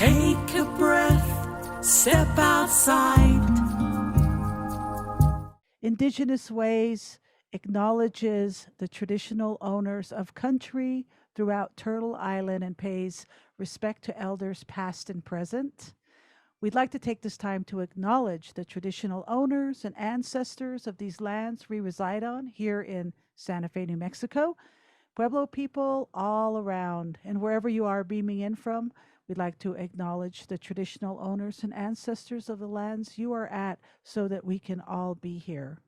Take a breath, step outside. Indigenous Ways acknowledges the traditional owners of country throughout Turtle Island and pays respect to elders past and present. We'd like to take this time to acknowledge the traditional owners and ancestors of these lands we reside on here in Santa Fe, New Mexico. Pueblo people all around, and wherever you are beaming in from, we'd like to acknowledge the traditional owners and ancestors of the lands you are at so that we can all be here.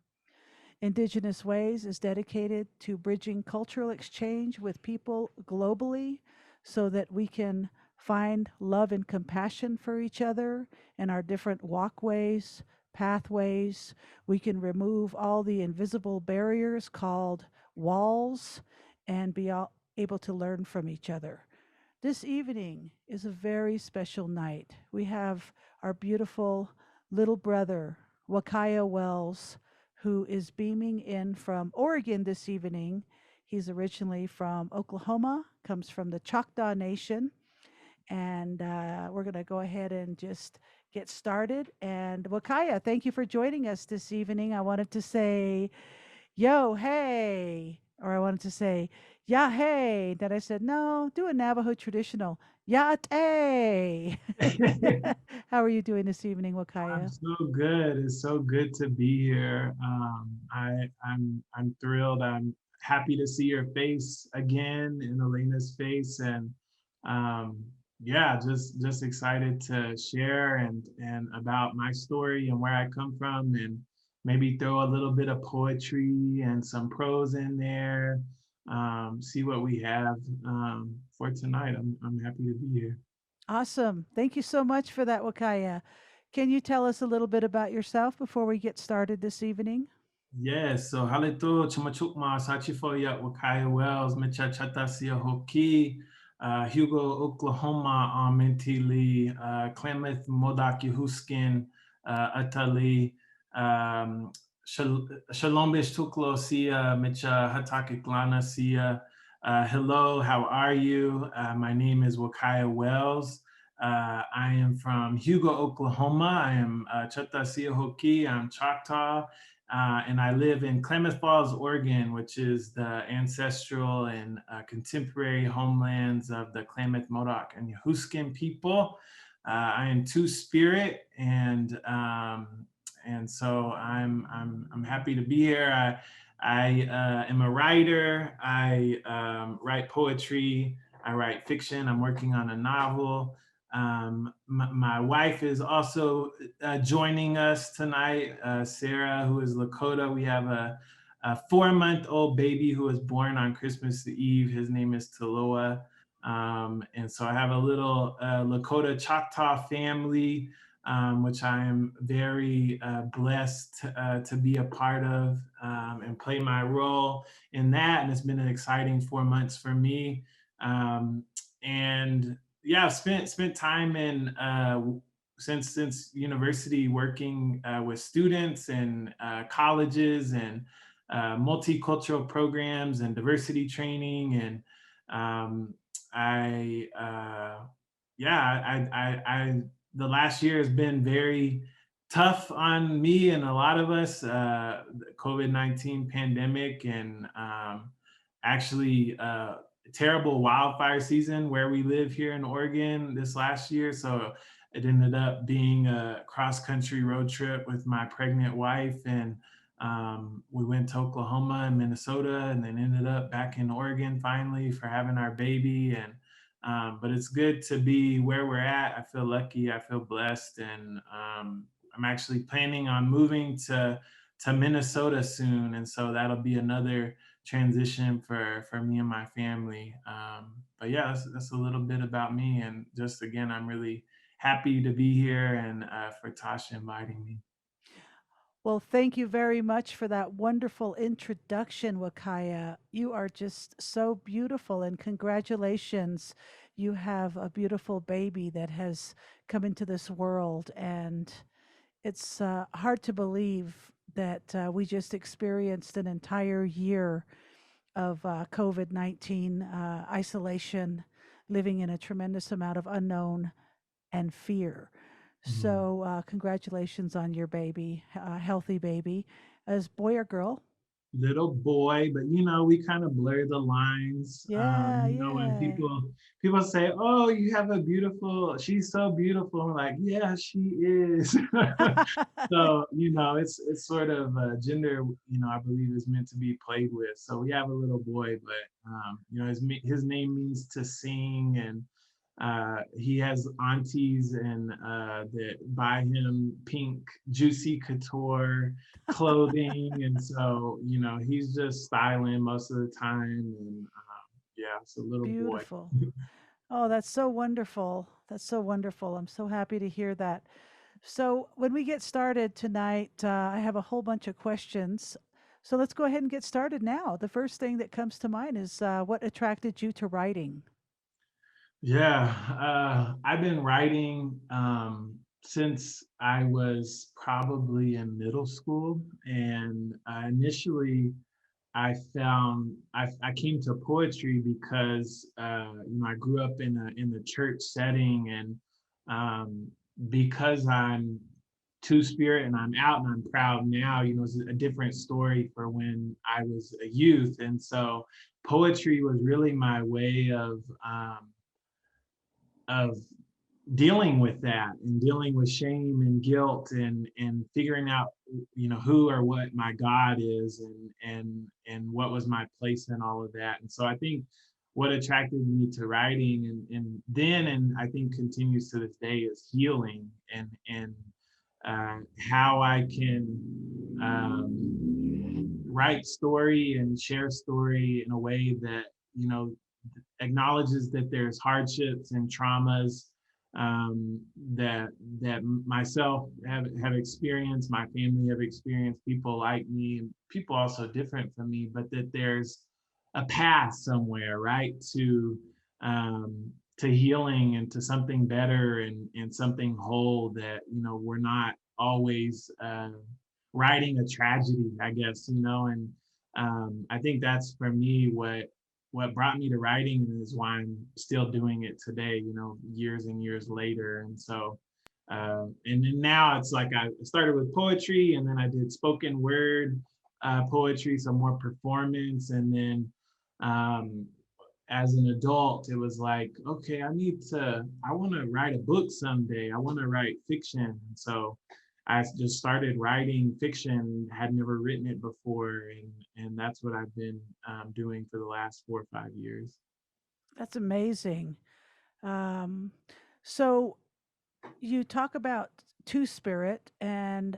Indigenous Ways is dedicated to bridging cultural exchange with people globally so that we can find love and compassion for each other in our different walkways, pathways. We can remove all the invisible barriers called walls and be able to learn from each other. This evening is a very special night. We have our beautiful little brother, Wakaya Wells, who is beaming in from Oregon this evening. He's originally from Oklahoma, comes from the Choctaw Nation. And we're going to go ahead and just get started. And Wakaya, thank you for joining us this evening. I wanted to say, yo, hey, or I wanted to say, yeah, hey. Then I said, no, do a Navajo traditional. Yate. How are you doing this evening, I'm Wakaya? so good. It's so good to be here. I'm thrilled. I'm happy to see your face again in Elena's face, and um, yeah, just excited to share and about my story and where I come from, and maybe throw a little bit of poetry and some prose in there. See what we have for tonight. I'm happy to be here. Awesome. Thank you so much for that, Wakaya. Can you tell us a little bit about yourself before we get started this evening? Yes, so halito chumachukma sachifoya Wakaya Wells, Mecha Chatasia Hoki, Hugo, Oklahoma, Mentili, Klamath, Modak, Yehuskin, Atali, Shalombish Tuklo Sia, Mecha Hatakiklana Sia. Hello, how are you? My name is Wakaya Wells. I am from Hugo, Oklahoma. I am Chatasia Hoki. I'm Choctaw. And I live in Klamath Falls, Oregon, which is the ancestral and contemporary homelands of the Klamath, Modoc, and Yahuskin people. I am Two Spirit, and so I'm happy to be here. I am a writer. I write poetry. I write fiction. I'm working on a novel. My wife is also joining us tonight, Sarah, who is Lakota. We have a 4-month-old baby who was born on Christmas Eve. His name is Taloa. And so I have a little Lakota Choctaw family, which I am very blessed to be a part of and play my role in that. And it's been an exciting 4 months for me. And yeah, I've spent time in since university working with students and colleges and multicultural programs and diversity training, and I yeah I the last year has been very tough on me and a lot of us, the COVID-19 pandemic, and actually terrible wildfire season where we live here in Oregon this last year. So it ended up being a cross country road trip with my pregnant wife. And we went to Oklahoma and Minnesota and then ended up back in Oregon finally for having our baby. And but it's good to be where we're at. I feel lucky. I feel blessed. And I'm actually planning on moving to Minnesota soon. And so that'll be another transition for me and my family. But yeah, that's a little bit about me. And just again, I'm really happy to be here and for Tasha inviting me. Well, thank you very much for that wonderful introduction, Wakaya. You are just so beautiful, and congratulations. You have a beautiful baby that has come into this world, and it's hard to believe that we just experienced an entire year of COVID-19 isolation, living in a tremendous amount of unknown. and fear. Mhm. So, congratulations on your baby, healthy baby. As boy or girl? Little boy, but you know, we kind of blur the lines. Yeah, You know, when yeah. people say, "Oh, you have a beautiful, she's so beautiful," I'm like, "Yeah, she is." So, you know, it's sort of gender, you know, I believe is meant to be played with. So we have a little boy, but you know, his name means to sing, and he has aunties and that buy him pink juicy couture clothing, and so you know he's just styling most of the time, and yeah, it's a little boy. Beautiful. Oh, that's so wonderful. That's so wonderful. I'm so happy to hear that. So, when we get started tonight, I have a whole bunch of questions. So, let's go ahead and get started now. The first thing that comes to mind is what attracted you to writing? Yeah, I've been writing since I was probably in middle school, and initially I came to poetry because you know I grew up in the church setting, and um, because I'm two spirit and I'm out and I'm proud now, you know, it's a different story for when I was a youth, and so poetry was really my way of dealing with that and dealing with shame and guilt and figuring out, you know, who or what my God is, and what was my place in all of that. And so I think what attracted me to writing, and then, and I think continues to this day, is healing, and how I can write story and share story in a way that, you know, acknowledges that there's hardships and traumas that myself have experienced, my family have experienced, people like me, and people also different from me, but that there's a path somewhere, right, to healing and to something better, and something whole, that you know we're not always writing a tragedy, I guess, you know, and I think that's for me what brought me to writing, and is why I'm still doing it today, you know, years and years later. And so, and then now it's like I started with poetry, and then I did spoken word poetry, so more performance. And then um, as an adult, it was like, okay, I want to write a book someday. I want to write fiction. And so I just started writing fiction, had never written it before, and that's what I've been doing for the last 4 or 5 years. That's amazing. Um, so, you talk about Two Spirit, and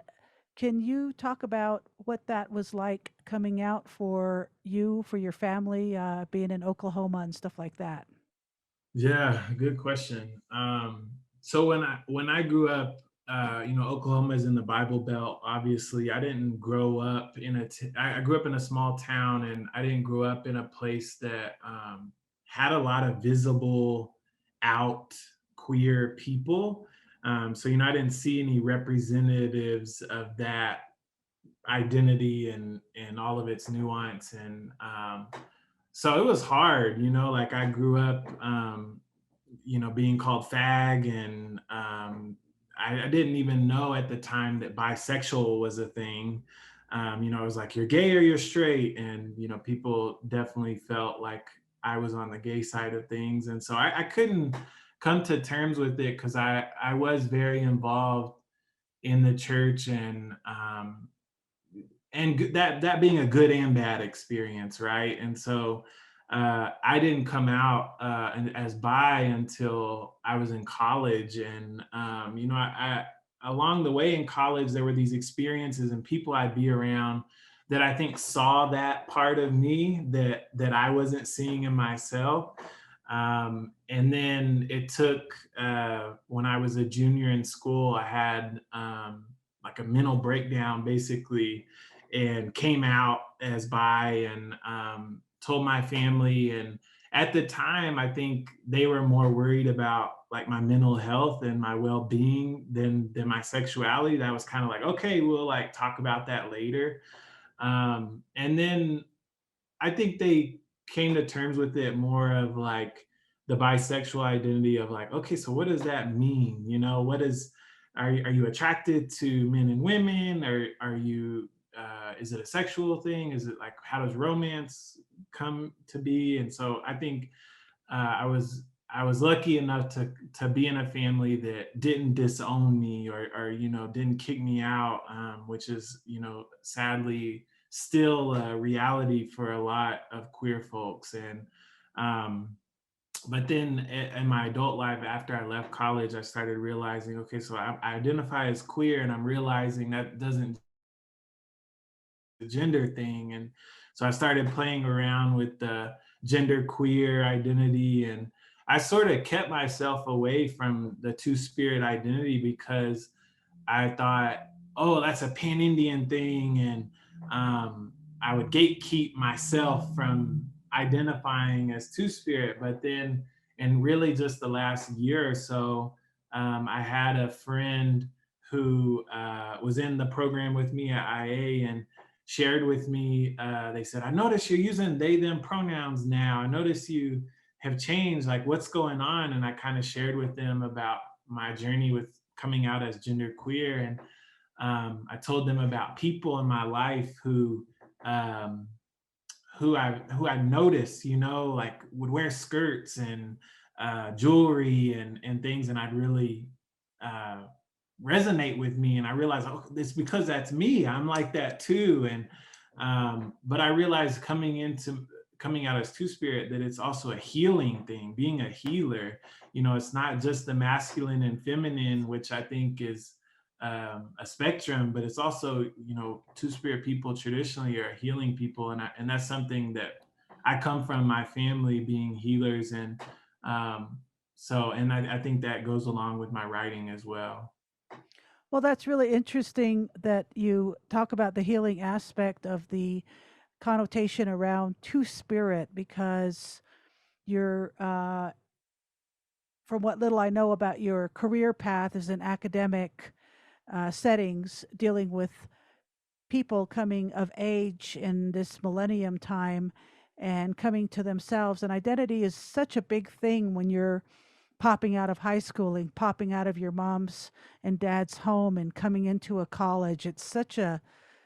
can you talk about what that was like coming out for you, for your family, being in Oklahoma and stuff like that? Yeah, good question. So when I grew up, you know, Oklahoma is in the Bible Belt. Obviously, I didn't grow up in I grew up in a small town, and I didn't grow up in a place that had a lot of visible, out queer people. So you know, I didn't see any representatives of that identity and all of its nuance, and so it was hard, you know, like I grew up you know, being called fag, and I didn't even know at the time that bisexual was a thing. You know, it was like, you're gay or you're straight, and you know, people definitely felt like I was on the gay side of things, and so I couldn't come to terms with it because I was very involved in the church, and that being a good and bad experience, right? And so I didn't come out as bi until I was in college, and you know, along the way in college there were these experiences and people I'd be around that I think saw that part of me that I wasn't seeing in myself. And then it took when I was a junior in school, I had like a mental breakdown basically, and came out as bi, and told my family. And at the time, I think they were more worried about like my mental health and my well-being than my sexuality. That was kind of like, okay, we'll like talk about that later. And then I think they came to terms with it more of like the bisexual identity of like, okay, so what does that mean? You know, what is, are you attracted to men and women, or are you, is it a sexual thing? Is it like, how does romance come to be? And so I think I was lucky enough to be in a family that didn't disown me, or you know, didn't kick me out, which is, you know, sadly still a reality for a lot of queer folks. And um, but then in my adult life, after I left college, I started realizing, okay, so I identify as queer, and I'm realizing that doesn't the gender thing. And so I started playing around with the gender queer identity, and I sort of kept myself away from the two spirit identity because I thought, oh, that's a pan Indian thing. And I would gatekeep myself from identifying as two spirit. But then, and really just the last year or so, I had a friend who was in the program with me at IA, and shared with me, they said, I notice you're using they, them pronouns now. I notice you have changed, like what's going on? And I kind of shared with them about my journey with coming out as gender queer. And I told them about people in my life um, who I noticed, you know, like would wear skirts and jewelry and things, and I'd really uh, resonate with me. And I realized, oh, it's because that's me. I'm like that too. And but I realized coming out as two spirit, that it's also a healing thing, being a healer. You know, it's not just the masculine and feminine, which I think is a spectrum, but it's also, you know, two spirit people traditionally are healing people. And that's something that I come from my family being healers. And so, and I think that goes along with my writing as well. Well, that's really interesting that you talk about the healing aspect of the connotation around two spirit because you're, from what little I know about your career path as an academic settings, dealing with people coming of age in this millennium time and coming to themselves. And identity is such a big thing when you're popping out of high school and popping out of your mom's and dad's home and coming into a college. It's such a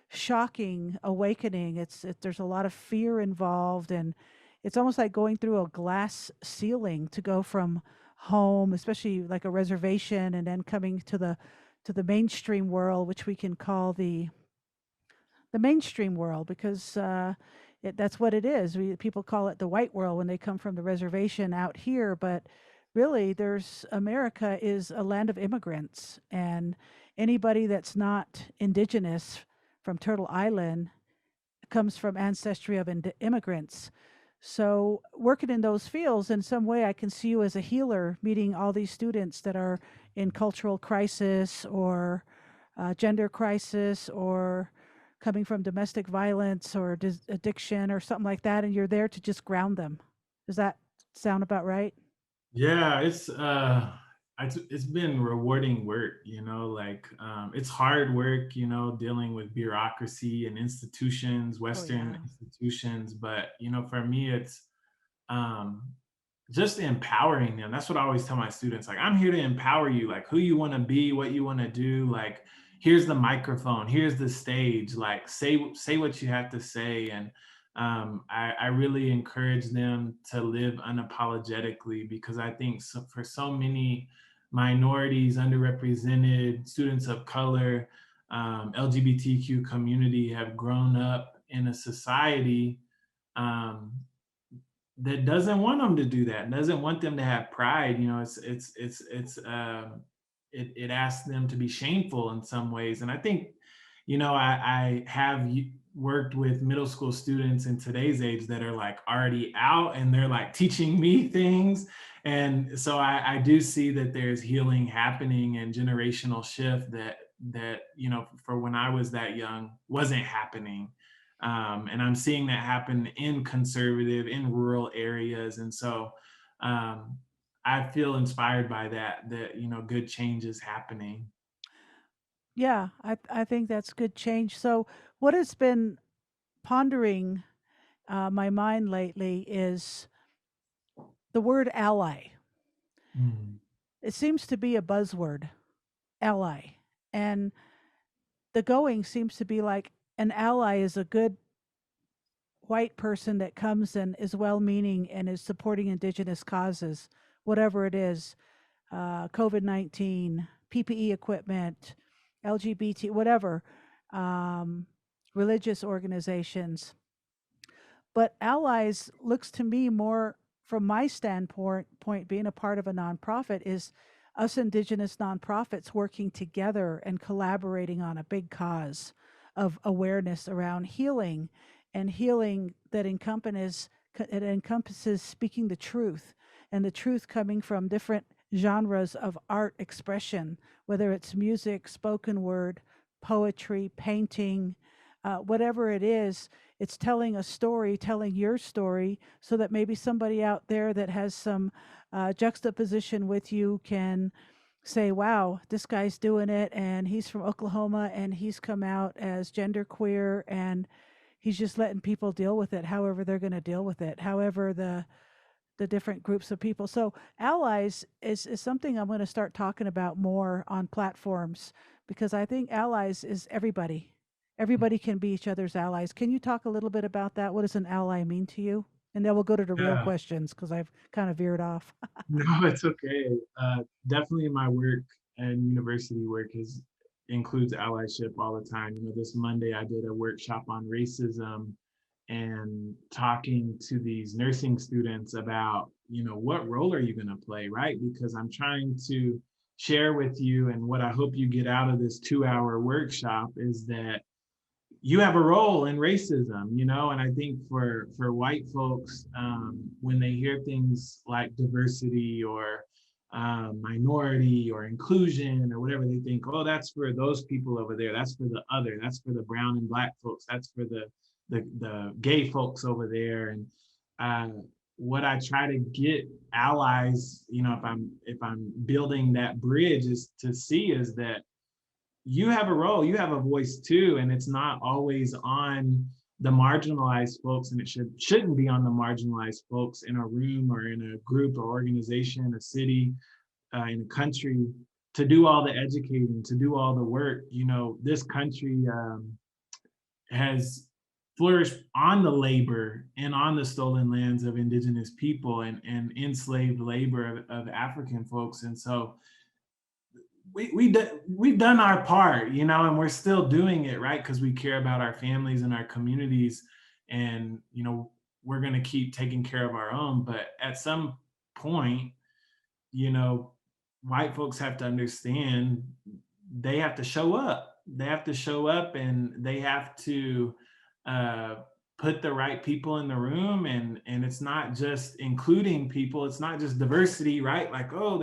shocking awakening. There's a lot of fear involved, and it's almost like going through a glass ceiling to go from home, especially like a reservation, and then coming to the mainstream world, which we can call the mainstream world because that's what it is. People call it the white world when they come from the reservation out here, but really, there's America is a land of immigrants, and anybody that's not indigenous from Turtle Island comes from ancestry of immigrants. So, working in those fields, in some way, I can see you as a healer, meeting all these students that are in cultural crisis or gender crisis or coming from domestic violence or addiction or something like that, and you're there to just ground them. Does that sound about right? Yeah, it's been rewarding work, you know, like it's hard work, you know, dealing with bureaucracy and institutions, Oh, Western yeah. institutions. But, you know, for me, it's um just empowering them. That's what I always tell my students. Like, I'm here to empower you, like who you want to be, what you want to do. Like, here's the microphone, here's the stage. Like, say what you have to say. And I really encourage them to live unapologetically, because I think for so many minorities, underrepresented students of color, LGBTQ community have grown up in a society um, that doesn't want them to do that, doesn't want them to have pride. You know, it asks them to be shameful in some ways. And I think, you know, I have worked with middle school students in today's age that are like already out, and they're like teaching me things. And so I do see that there's healing happening and generational shift that, you know, for when I was that young wasn't happening. And I'm seeing that happen in conservative, in rural areas. And so um, I feel inspired by that, you know, good change is happening. Yeah, I think that's good change. So, what has been pondering my mind lately is the word ally. Mm. It seems to be a buzzword, ally. And the going seems to be like an ally is a good white person that comes and is well meaning and is supporting Indigenous causes, whatever it is, COVID 19, PPE equipment, LGBT, whatever, um, religious organizations. But allies looks to me more from my standpoint, being a part of a nonprofit, is us Indigenous nonprofits working together and collaborating on a big cause of awareness around healing, and healing that encompasses speaking the truth, and the truth coming from different genres of art expression, whether it's music, spoken word, poetry, painting, whatever it is. It's telling a story, telling your story, so that maybe somebody out there that has some juxtaposition with you can say, wow, this guy's doing it, and he's from Oklahoma, and he's come out as genderqueer, and he's just letting people deal with it however they're going to deal with it, however the different groups of people. So allies is something I'm going to start talking about more on platforms, because I think allies is everybody. Everybody can be each other's allies. Can you talk a little bit about that? What does an ally mean to you? And then we'll go to the real Yeah. questions, because I've kind of veered off. No, it's okay. Definitely my work and university work includes allyship all the time. This Monday I did a workshop on racism and talking to these nursing students about, what role are you going to play, right? Because I'm trying to share with you, and what I hope you get out of this 2-hour workshop is that you have a role in racism, and I think for white folks, when they hear things like diversity or minority or inclusion or whatever, they think, oh, that's for those people over there, that's for the other, that's for the brown and black folks, that's for the gay folks over there. And what I try to get allies, if I'm building that bridge, is to see is that you have a role, you have a voice too, and it's not always on the marginalized folks, and it shouldn't be on the marginalized folks in a room or in a group or organization, a city, in a country, to do all the educating, to do all the work. This country has flourished on the labor and on the stolen lands of Indigenous people and enslaved labor of African folks. And so we've done our part, and we're still doing it, right? Because we care about our families and our communities, and we're going to keep taking care of our own. But at some point, white folks have to understand they have to show up. They have to show up, and they have to put the right people in the room. And it's not just including people. It's not just diversity, right? Like, oh,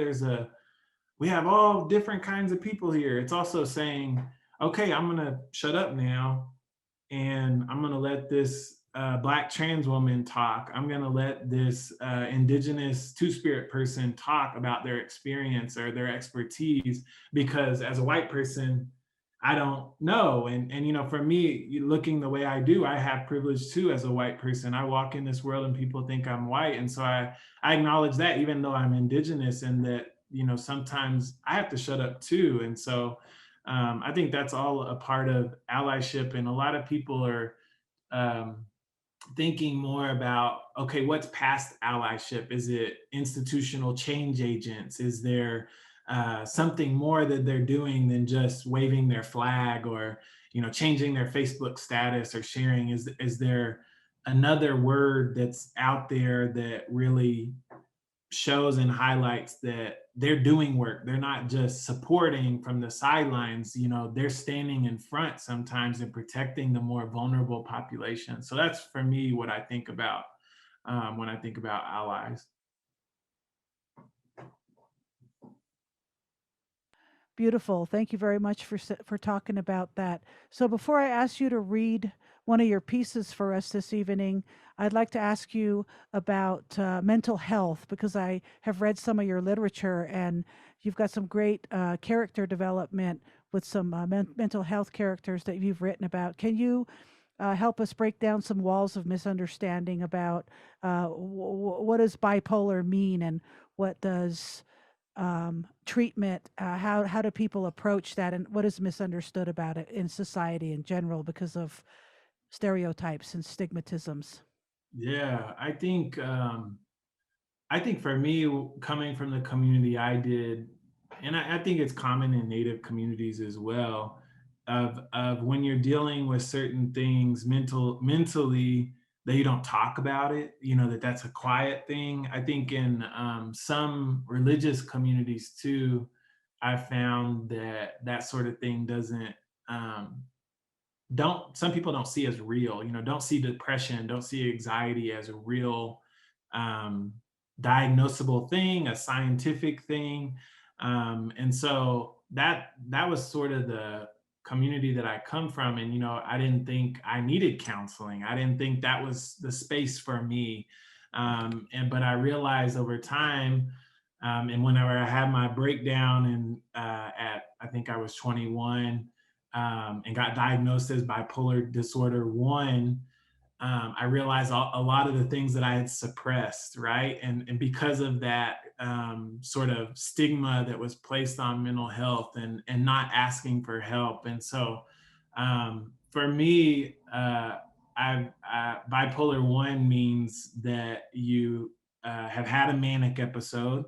we have all different kinds of people here. It's also saying, okay, I'm going to shut up now, and I'm going to let this Black trans woman talk. I'm going to let this Indigenous Two-Spirit person talk about their experience or their expertise, because as a white person, I don't know. And for me, looking the way I do, I have privilege too as a white person. I walk in this world and people think I'm white. And so I acknowledge that, even though I'm Indigenous, and that, sometimes I have to shut up too. And so I think that's all a part of allyship. And a lot of people are thinking more about, okay, what's past allyship? Is it institutional change agents? Is there something more that they're doing than just waving their flag or, changing their Facebook status or sharing? Is there another word that's out there that really shows and highlights that they're doing work? They're not just supporting from the sidelines, they're standing in front sometimes and protecting the more vulnerable population. So that's, for me, what I think about when I think about allies. Beautiful. Thank you very much for talking about that. So before I ask you to read one of your pieces for us this evening, I'd like to ask you about mental health, because I have read some of your literature, and you've got some great character development with some mental health characters that you've written about. Can you help us break down some walls of misunderstanding about what does bipolar mean, and what does treatment, how do people approach that, and what is misunderstood about it in society in general because of stereotypes and stigmatisms. Yeah, I think for me, coming from the community I did, and I think it's common in Native communities as well, of when you're dealing with certain things mentally, that you don't talk about it, that's a quiet thing. I think in some religious communities too, I found that that sort of thing doesn't um, don't some people don't see as real, don't see depression, don't see anxiety as a real um, diagnosable thing, a scientific thing. And so that was sort of the community that I come from. And I didn't think I needed counseling. I didn't think that was the space for me. And but I realized over time, and whenever I had my breakdown, and at I think I was 21, and got diagnosed as bipolar disorder 1, I realized a lot of the things that I had suppressed, right? And because of that sort of stigma that was placed on mental health, and not asking for help. And so for me, bipolar 1 means that you have had a manic episode,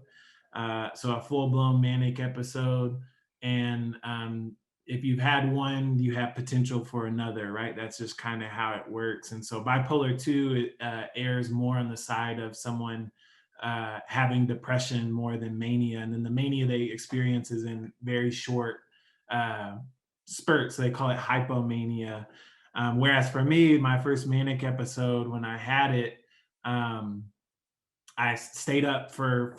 so a full blown manic episode. And if you've had one, you have potential for another, right? That's just kind of how it works. And so bipolar 2 airs more on the side of someone having depression more than mania. And then the mania they experience is in very short uh, spurts. They call it hypomania. Whereas for me, my first manic episode, when I had it, um, I stayed up for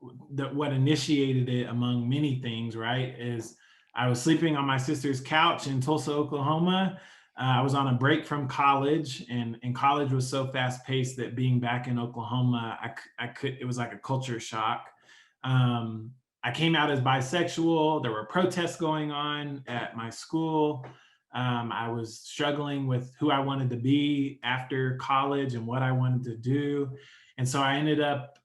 what initiated it, among many things, right? Is I was sleeping on my sister's couch in Tulsa, Oklahoma. I was on a break from college, and college was so fast paced that being back in Oklahoma, it was like a culture shock. I came out as bisexual. There were protests going on at my school. I was struggling with who I wanted to be after college and what I wanted to do. And so I ended up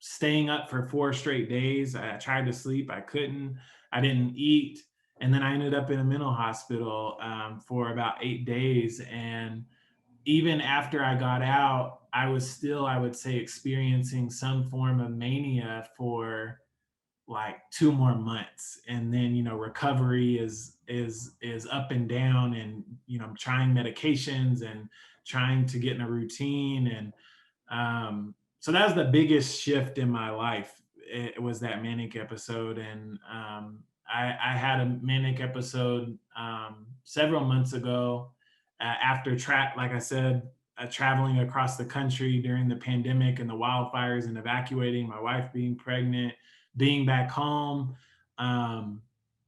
staying up for 4 straight days. I tried to sleep, I couldn't, I didn't eat. And then I ended up in a mental hospital for about 8 days. And even after I got out, I was still, I would say, experiencing some form of mania for like 2 more months. And then recovery is up and down, and trying medications and trying to get in a routine. And so that was the biggest shift in my life. It was that manic episode. And I had a manic episode several months ago, after like I said, traveling across the country during the pandemic and the wildfires, and evacuating, my wife being pregnant, being back home. I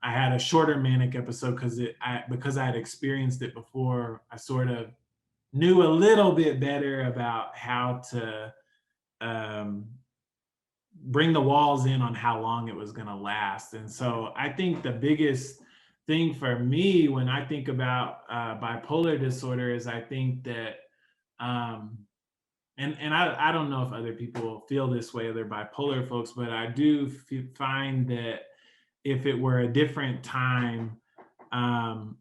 had a shorter manic episode because I had experienced it before. I sort of knew a little bit better about how to um, bring the walls in on how long it was going to last. And so I think the biggest thing for me when I think about bipolar disorder is, I think that, and I don't know if other people feel this way, other bipolar folks, but I do find that if it were a different time, um,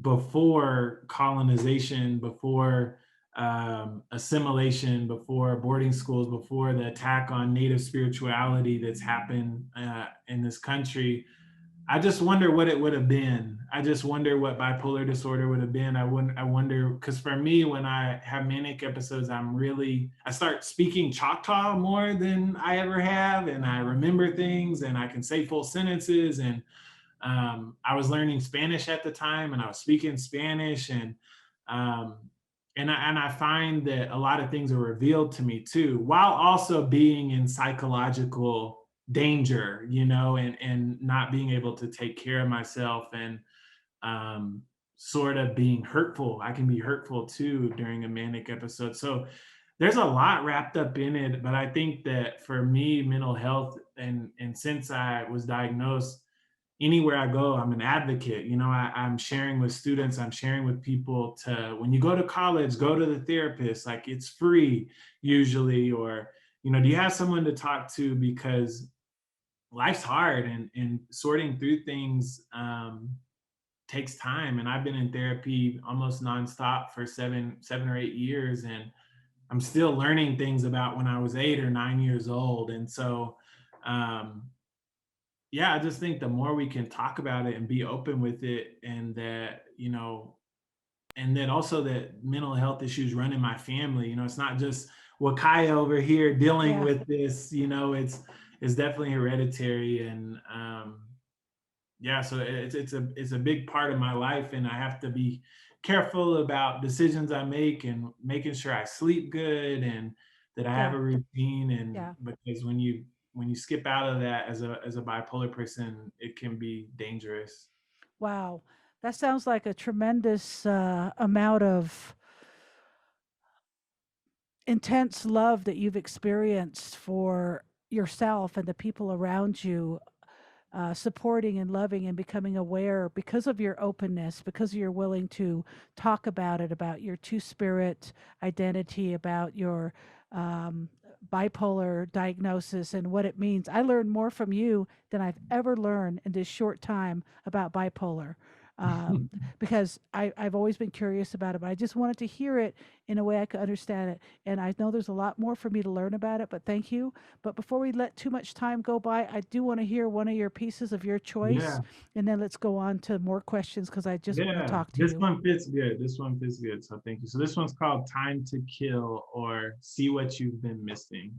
before colonization, before assimilation, before boarding schools, before the attack on Native spirituality that's happened in this country, I just wonder what it would have been. I just wonder what bipolar disorder would have been. I wonder, because for me, when I have manic episodes, I start speaking Choctaw more than I ever have. And I remember things, and I can say full sentences. And I was learning Spanish at the time, and I was speaking Spanish. Um, and I find that a lot of things are revealed to me too, while also being in psychological danger, and not being able to take care of myself, and um, sort of being hurtful. I can be hurtful too during a manic episode. So there's a lot wrapped up in it. But I think that for me, mental health, and since I was diagnosed, anywhere I go, I'm an advocate. I'm sharing with students, I'm sharing with people to, when you go to college, go to the therapist, like it's free usually, or, do you have someone to talk to, because life's hard, and sorting through things takes time. And I've been in therapy almost nonstop for 7 or 8 years, and I'm still learning things about when I was 8 or 9 years old. And so, um, yeah, I just think the more we can talk about it and be open with it, and that, and then also that mental health issues run in my family. It's not just Wakaya over here dealing Yeah. with this. It's definitely hereditary, and yeah, so it's a big part of my life, and I have to be careful about decisions I make, and making sure I sleep good, and that I have Yeah. a routine. And Yeah. because when you skip out of that as a bipolar person, it can be dangerous. Wow. That sounds like a tremendous amount of intense love that you've experienced for yourself and the people around you, supporting and loving and becoming aware because of your openness, because you're willing to talk about it, about your two spirit identity, about your um, bipolar diagnosis and what it means. I learned more from you than I've ever learned in this short time about bipolar. Um, because I've always been curious about it, but I just wanted to hear it in a way I could understand it. And I know there's a lot more for me to learn about it, but thank you. But before we let too much time go by, I do want to hear one of your pieces of your choice, Yeah, and then let's go on to more questions because I just want to yeah. talk to This you. one fits good. This one fits good. So thank you. So this one's called Time to Kill, or See What You've Been Missing.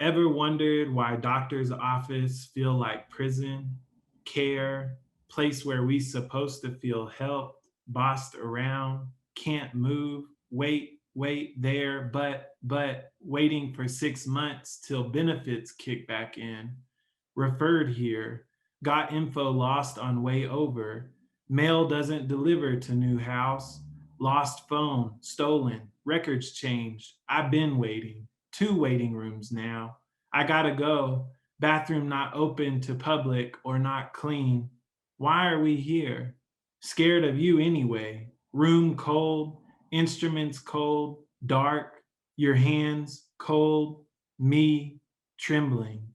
Ever wondered why doctor's office feel like prison, care, place where we supposed to feel helped, bossed around, can't move, wait there, but waiting for 6 months till benefits kick back in. Referred here, got info lost on way over. Mail doesn't deliver to new house. Lost phone, stolen, records changed. I've been waiting. 2 waiting rooms now. I gotta go. Bathroom not open to public or not clean. Why are we here? Scared of you anyway. Room cold, instruments cold, dark, your hands cold, me trembling.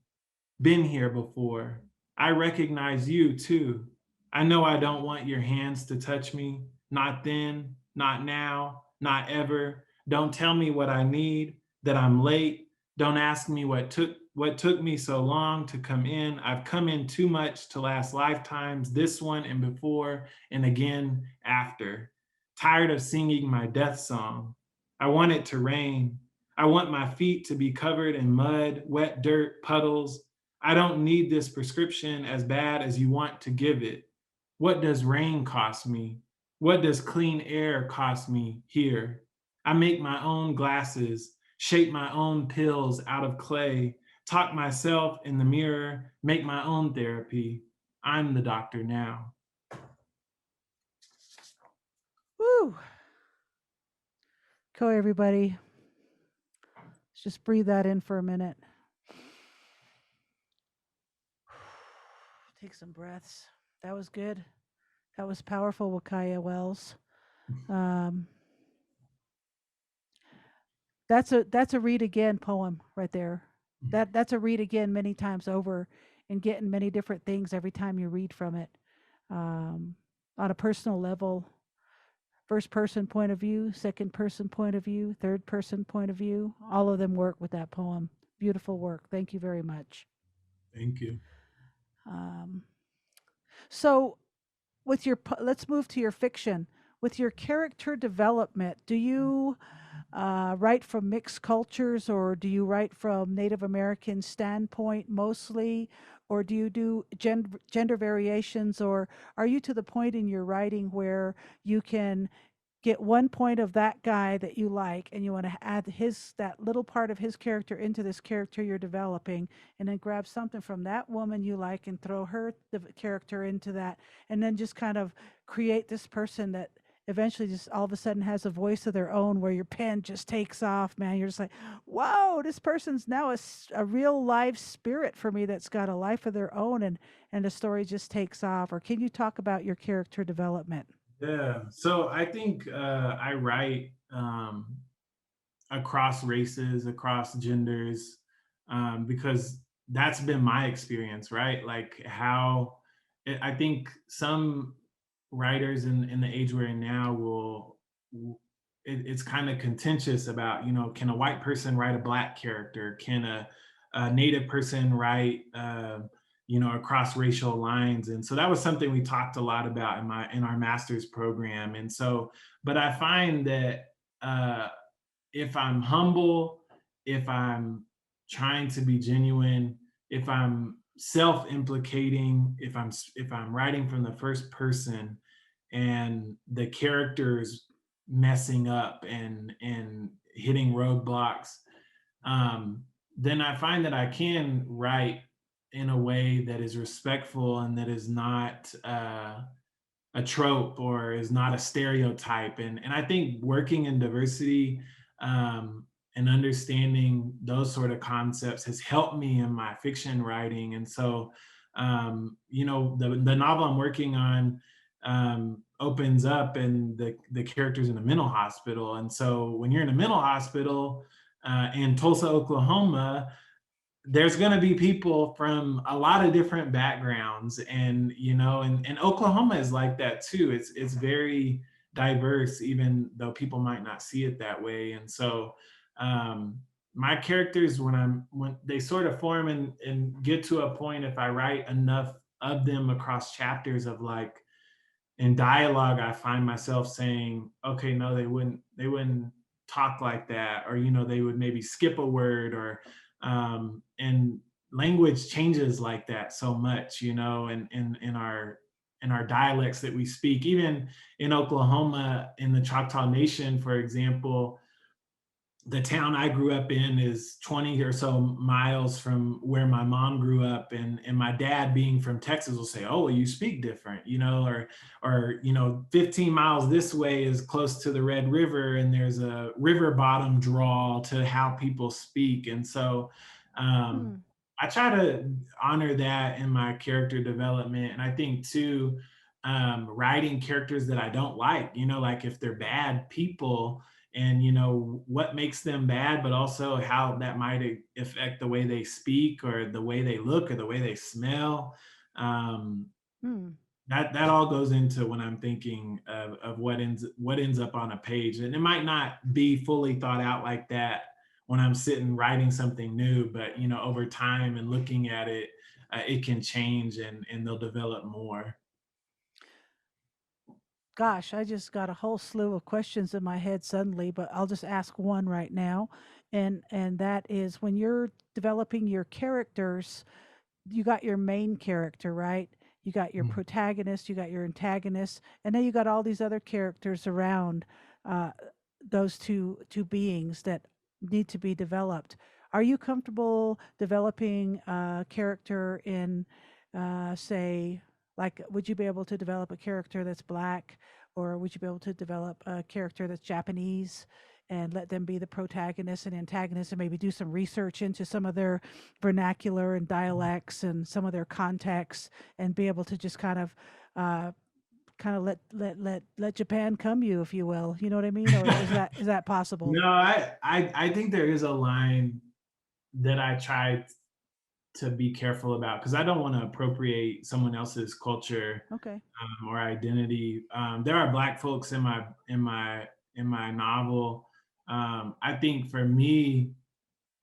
Been here before. I recognize you too. I know I don't want your hands to touch me. Not then, not now, not ever. Don't tell me what I need, that I'm late. Don't ask me what took me so long to come in. I've come in too much to last lifetimes, this one and before and again after. Tired of singing my death song. I want it to rain. I want my feet to be covered in mud, wet dirt, puddles. I don't need this prescription as bad as you want to give it. What does rain cost me? What does clean air cost me here? I make my own glasses, shape my own pills out of clay, talk myself in the mirror, make my own therapy. I'm the doctor now. Woo! Go, everybody. Let's just breathe that in for a minute. Take some breaths. That was good. That was powerful, Wakaya Wells. Um, that's a read again poem right there. That's a read again many times over, and getting many different things every time you read from it. Um, on a personal level, first person point of view, second person point of view, third person point of view, all of them work with that poem. Beautiful work. Thank you very much. Thank you. Um, so with your let's move to your fiction. With your character development, do you write from mixed cultures, or do you write from Native American standpoint mostly, or do you do gender variations, or are you to the point in your writing where you can get one point of that guy that you like and you want to add his that little part of his character into this character you're developing, and then grab something from that woman you like and throw her character into that, and then just kind of create this person that eventually just all of a sudden has a voice of their own where your pen just takes off, man. You're just like, whoa, this person's now a real live spirit for me that's got a life of their own, and the story just takes off. Or can you talk about your character development? Yeah. So I think I write across races, across genders, because that's been my experience, right? Like how I think some writers in the age we're in now it's kind of contentious about, can a white person write a black character? Can a native person write, across racial lines? And so that was something we talked a lot about in our master's program. And so, but I find that if I'm humble, if I'm trying to be genuine, if I'm self-implicating, if I'm writing from the first person and the characters messing up and hitting roadblocks, then I find that I can write in a way that is respectful and that is not a trope or is not a stereotype. And I think working in diversity, and understanding those sort of concepts has helped me in my fiction writing. And so, the novel I'm working on opens up and the characters in a mental hospital. And so when you're in a mental hospital in Tulsa, Oklahoma, there's going to be people from a lot of different backgrounds, and Oklahoma is like that too. It's very diverse, even though people might not see it that way. And so my characters, when they sort of form and get to a point, if I write enough of them across chapters of like in dialogue, I find myself saying, okay, no, they wouldn't talk like that, or they would maybe skip a word, or and language changes like that so much, in our dialects that we speak. Even in Oklahoma, in the Choctaw Nation, for example, the town I grew up in is 20 or so miles from where my mom grew up, and my dad, being from Texas, will say, "Oh, well, you speak different," or 15 miles this way is close to the Red River, and there's a river bottom drawl to how people speak. And so um, Hmm. I try to honor that in my character development. And I think too, writing characters that I don't like if they're bad people, and what makes them bad, but also how that might affect the way they speak or the way they look or the way they smell. um, Hmm. that all goes into when I'm thinking of what ends up on a page. And it might not be fully thought out like that when I'm sitting writing something new, but over time and looking at it, it can change, and they'll develop more. Gosh, I just got a whole slew of questions in my head suddenly, but I'll just ask one right now. And that is, when you're developing your characters, you got your main character, right? You got your Mm. protagonist, you got your antagonist, and then you got all these other characters around uh, those two beings that need to be developed. Are you comfortable developing a character in, say, like, would you be able to develop a character that's black, or would you be able to develop a character that's Japanese? And let them be the protagonist and antagonist, and maybe do some research into some of their vernacular and dialects and some of their contexts, and be able to just uh, kind of let Japan come you, if you will. You know what I mean? Or is that possible? No, I think there is a line that I try to be careful about, because I don't want to appropriate someone else's culture Okay. or identity. There are Black folks in my novel. I think for me,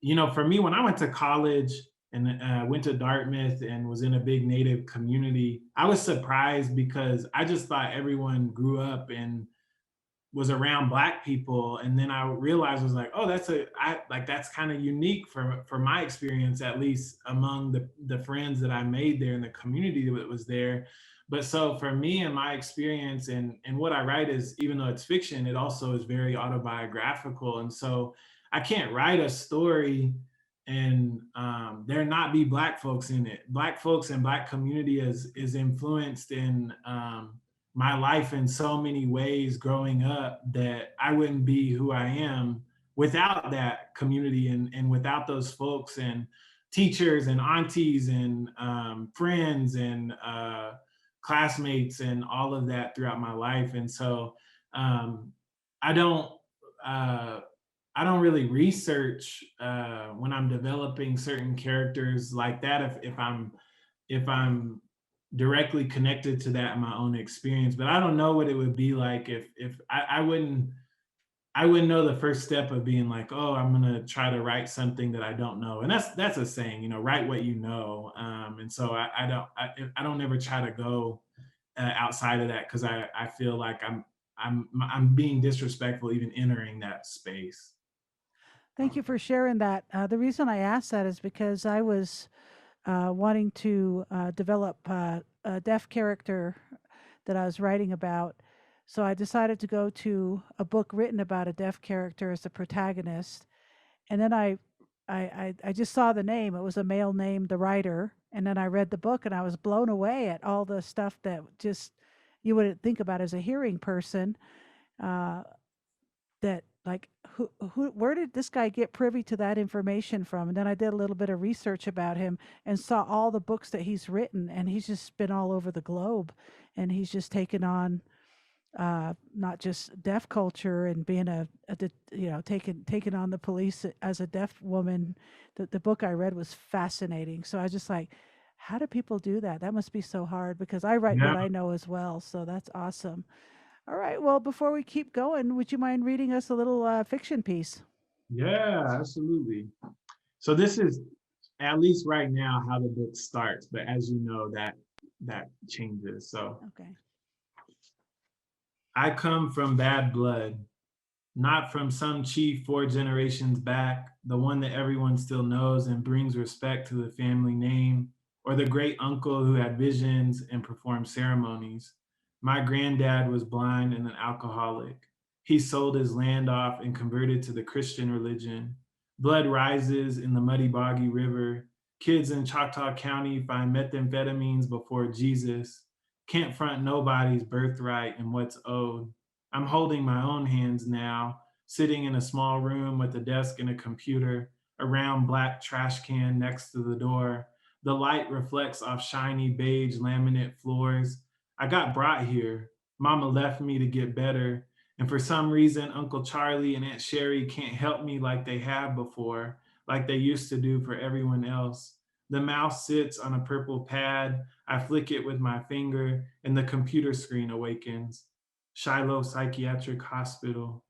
when I went to college and went to Dartmouth and was in a big Native community, I was surprised because I just thought everyone grew up and was around Black people. And then I realized, was like, oh, that's kind of unique for my experience, at least among the friends that I made there in the community that was there. But so for me and my experience, and what I write is, even though it's fiction, it also is very autobiographical. And so I can't write a story and there not be Black folks in it. Black folks and Black community is influenced in my life in so many ways growing up that I wouldn't be who I am without that community and without those folks and teachers and aunties and friends and classmates and all of that throughout my life. And so um, I don't uh, I don't really research when I'm developing certain characters like that. If I'm directly connected to that in my own experience, but I don't know what it would be like if I wouldn't know the first step of being like, oh, I'm gonna try to write something that I don't know. And that's a saying, write what you know. And so I don't ever try to go outside of that because I feel like I'm being disrespectful even entering that space. Thank you for sharing that. The reason I asked that is because I was wanting to develop a deaf character that I was writing about. So I decided to go to a book written about a deaf character as the protagonist. And then I just saw the name. It was a male name, the writer. And then I read the book and I was blown away at all the stuff that just you wouldn't think about as a hearing person. Uh, that like where did this guy get privy to that information from? And then I did a little bit of research about him and saw all the books that he's written, and he's just been all over the globe, and he's just taken on not just deaf culture and being taking on the police as a deaf woman. The book I read was fascinating. So I was just like, how do people do that? That must be so hard, because I write Yeah, what I know as well. So that's awesome. All right. Well, before we keep going, would you mind reading us a little fiction piece? yeah, absolutely. So this is at least right now how the book starts, but as you know, that changes. So Okay. I come from bad blood, not from some chief 4 generations back, the one that everyone still knows and brings respect to the family name, or the great uncle who had visions and performed ceremonies. My granddad was blind and an alcoholic. He sold his land off and converted to the Christian religion. Blood rises in the muddy, boggy river. Kids in Choctaw County find methamphetamines before Jesus. Can't front nobody's birthright and what's owed. I'm holding my own hands now, sitting in a small room with a desk and a computer, a round black trash can next to the door. The light reflects off shiny beige laminate floors. I got brought here. Mama left me to get better. And for some reason, Uncle Charlie and Aunt Sherry can't help me like they have before, like they used to do for everyone else. The mouse sits on a purple pad. I flick it with my finger, and the computer screen awakens. Shiloh Psychiatric Hospital.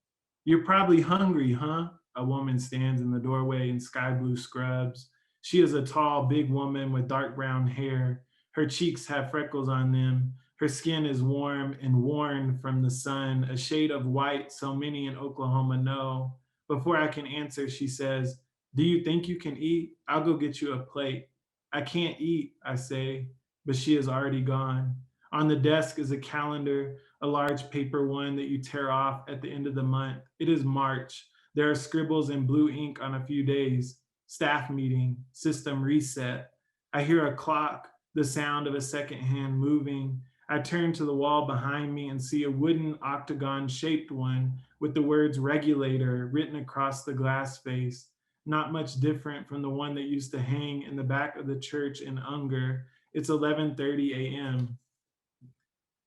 You're probably hungry, huh? A woman stands in the doorway in sky blue scrubs. She is a tall, big woman with dark brown hair. Her cheeks have freckles on them. Her skin is warm and worn from the sun, a shade of white so many in Oklahoma know. Before I can answer, she says, do you think you can eat? I'll go get you a plate. I can't eat, I say, but she is already gone. On the desk is a calendar, a large paper one that you tear off at the end of the month. It is March. There are scribbles in blue ink on a few days. Staff meeting, system reset. I hear a clock, the sound of a second hand moving. I turn to the wall behind me and see a wooden octagon shaped one with the words regulator written across the glass face. Not much different from the one that used to hang in the back of the church in Unger. It's 11:30 a.m.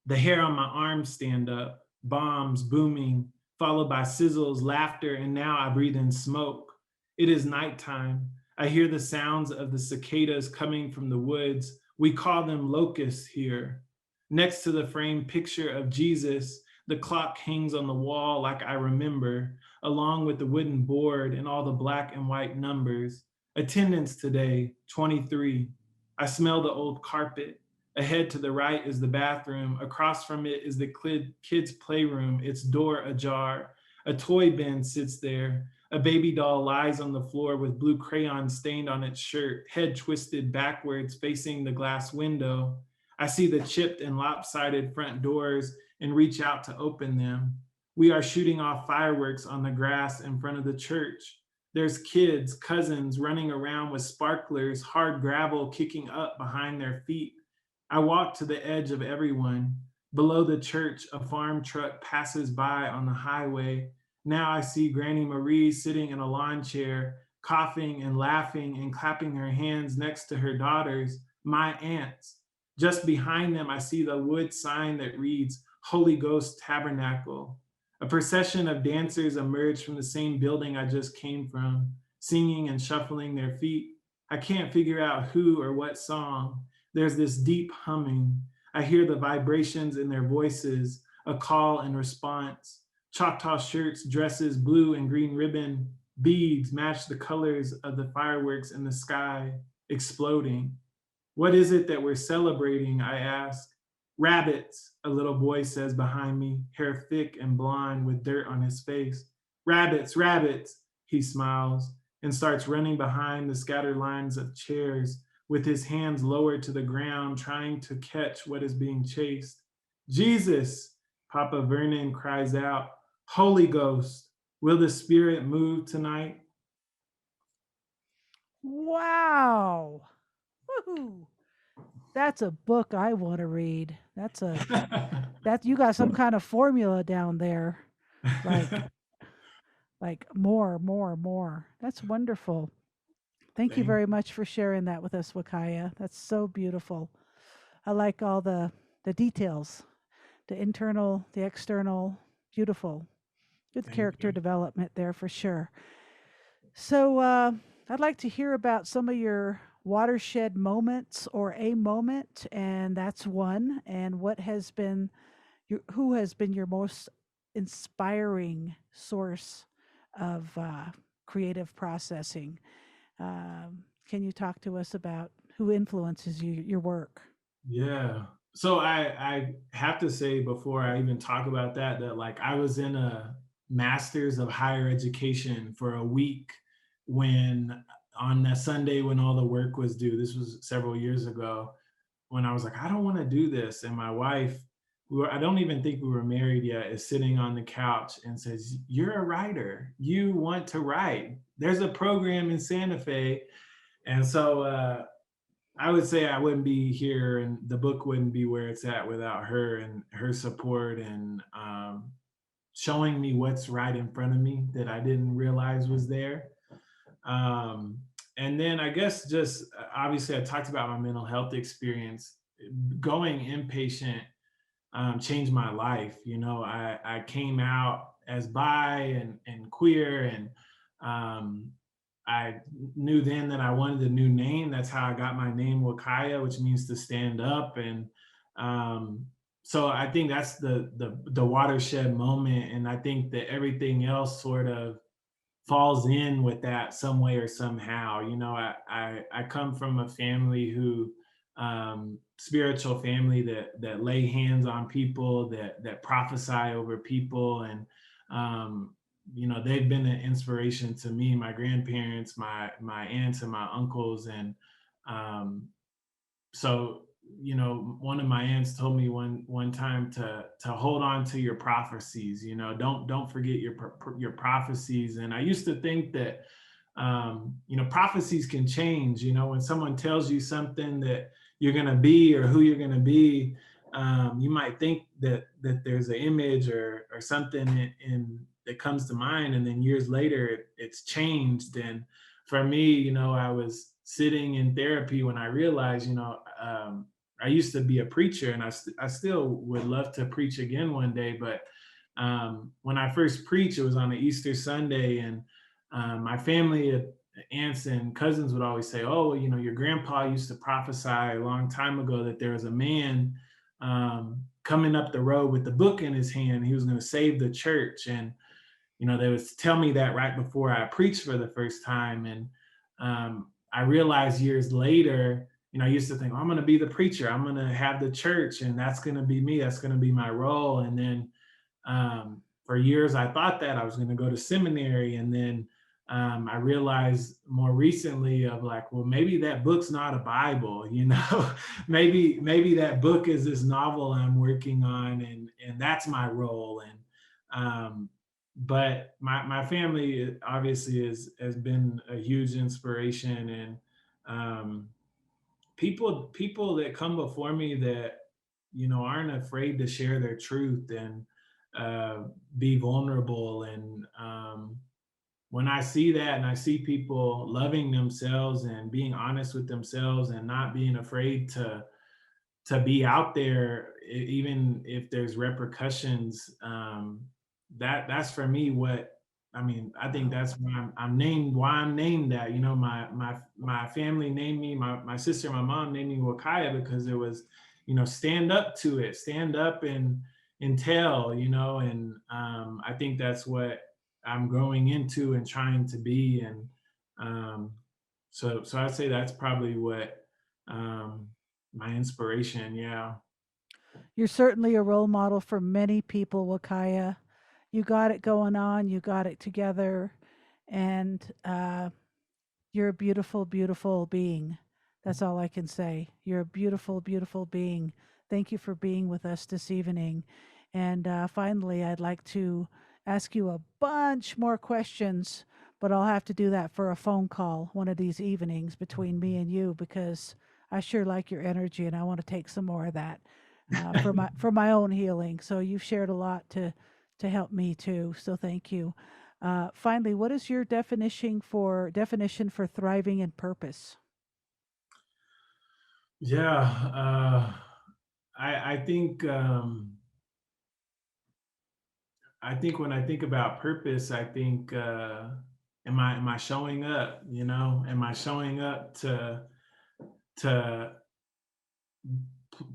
The hair on my arms stand up, bombs booming, followed by sizzles, laughter, and now I breathe in smoke. It is nighttime. I hear the sounds of the cicadas coming from the woods. We call them locusts here. Next to the framed picture of Jesus, the clock hangs on the wall like I remember, along with the wooden board and all the black and white numbers. Attendance today, 23. I smell the old carpet. Ahead to the right is the bathroom. Across from it is the kids' playroom, its door ajar. A toy bin sits there. A baby doll lies on the floor with blue crayon stained on its shirt, head twisted backwards, facing the glass window. I see the chipped and lopsided front doors and reach out to open them. We are shooting off fireworks on the grass in front of the church. There's kids, cousins running around with sparklers, hard gravel kicking up behind their feet. I walk to the edge of everyone. Below the church, a farm truck passes by on the highway. Now I see Granny Marie sitting in a lawn chair, coughing and laughing and clapping her hands next to her daughters, my aunts. Just behind them, I see the wood sign that reads Holy Ghost Tabernacle. A procession of dancers emerged from the same building I just came from, singing and shuffling their feet. I can't figure out who or what song. There's this deep humming. I hear the vibrations in their voices, a call and response. Choctaw shirts, dresses, blue and green ribbon, beads match the colors of the fireworks in the sky, exploding. What is it that we're celebrating? I ask. Rabbits, a little boy says behind me, hair thick and blonde with dirt on his face. Rabbits, rabbits, he smiles and starts running behind the scattered lines of chairs with his hands lowered to the ground, trying to catch what is being chased. Jesus, Papa Vernon cries out, Holy Ghost, will the Spirit move tonight? Wow. Woohoo. That's a book I want to read. That you got some kind of formula down there. Like more, more, more. That's wonderful. Thank you Thank very much for sharing that with us, Wakaya. That's so beautiful. I like all the details, the internal, the external. Beautiful. Good thank character you. development there for sure. So I'd like to hear about some of your watershed moments or a moment, and that's one. And what has been who has been your most inspiring source of creative processing? Can you talk to us about who influences your work? Yeah. So I have to say before I even talk about that, that like I was in a master's of higher education for a week when on that Sunday when all the work was due. This was several years ago when I was like, I don't want to do this. And my wife, I don't even think we were married yet, is sitting on the couch and says, You're a writer. You want to write. There's a program in Santa Fe. And so I would say I wouldn't be here and the book wouldn't be where it's at without her and her support and showing me what's right in front of me that I didn't realize was there. Um, and then I guess just obviously I talked about my mental health experience. Going inpatient changed my life. You know, I came out as bi and queer, and um, I knew then that I wanted a new name. That's how I got my name Wakaya, which means to stand up. And so I think that's the watershed moment. And I think that everything else sort of falls in with that some way or somehow. You know, I come from a family who spiritual family that lay hands on people, that prophesy over people, and you know, they've been an inspiration to me, my grandparents, my aunts and my uncles. And um so you know, one of my aunts told me one time to hold on to your prophecies. You know, don't forget your prophecies. And I used to think that you know, prophecies can change. You know, when someone tells you something that you're going to be or who you're going to be, you might think that there's an image or something that comes to mind, and then years later it's changed. And for me, you know, I was sitting in therapy when I realized, you know, I used to be a preacher, and I still would love to preach again one day. But when I first preached, it was on an Easter Sunday, and my family, aunts and cousins would always say, "Oh, well, you know, your grandpa used to prophesy a long time ago that there was a man coming up the road with the book in his hand. He was going to save the church." And you know, they would tell me that right before I preached for the first time. And I realized years later, you know, I used to think, oh, I'm going to be the preacher. I'm going to have the church, and that's going to be me. That's going to be my role. And then for years, I thought that I was going to go to seminary. And then I realized more recently of like, well, maybe that book's not a Bible, you know, maybe that book is this novel I'm working on, and that's my role. And but my family obviously has been a huge inspiration. And people that come before me that aren't afraid to share their truth and be vulnerable. And when I see that and I see people loving themselves and being honest with themselves and not being afraid to be out there, even if there's repercussions, that's for me what I mean. I think Wow. that's why I'm named. Why I'm named that. My family named me. My sister, my mom named me Wakaya because it was, stand up to it, stand up and tell. And I think that's what I'm growing into and trying to be. And so I'd say that's probably what. Um, my inspiration, yeah. You're certainly a role model for many people, Wakaya. You got it going on, you got it together, and you're a beautiful, beautiful being. That's all I can say. You're a beautiful, beautiful being. Thank you for being with us this evening. And finally, I'd like to ask you a bunch more questions, but I'll have to do that for a phone call one of these evenings between me and you because I sure like your energy and I want to take some more of that for my own healing. So you've shared a lot to help me too. So thank you. Finally, what is your definition for thriving in purpose? Yeah, I think when I think about purpose, I think am I showing up? Am I showing up to